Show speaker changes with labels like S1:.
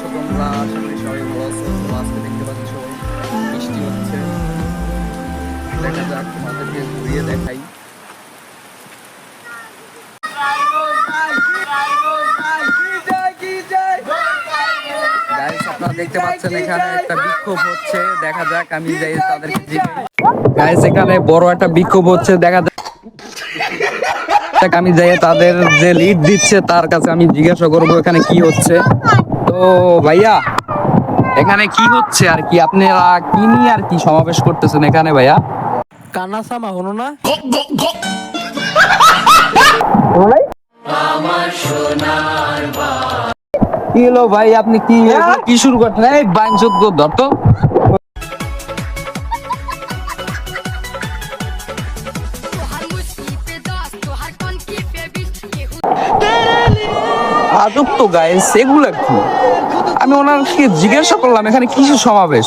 S1: আছো তোমরা? আশা করি সবাই ভালো আছো। তো আজকে দেখতে পাচ্ছ বৃষ্টি হচ্ছে, দেখা যাক তোমাদেরকে ঘুরিয়ে দেখাই। গাইস আপনারা দেখতে পাচ্ছেন এখানে একটা বিক্ষোভ হচ্ছে, দেখা যাক আমি যাই তাদেরকে জিজ্ঞাসা। গাইস এখানে বড় একটা বিক্ষোভ হচ্ছে, দেখা যাক আমি যাই তাদের যে লিড দিচ্ছে তার কাছে আমি জিজ্ঞাসা করবো এখানে কি হচ্ছে। তো ভাইয়া এখানে কি হচ্ছে আর কি, আপনারা কি নিয়ে আর কি সমাবেশ করতেছেন এখানে ভাইয়া?
S2: কান্না সামা হলো না।
S1: কি হলো ভাই, আপনি কি কি শুরু করছেন? এই বাইন চোদ্দ ধর তো। আজব তো গাইস, এগুলো কি? আমি ওনাকে জিজ্ঞাসা করলাম এখানে কিসের সমাবেশ।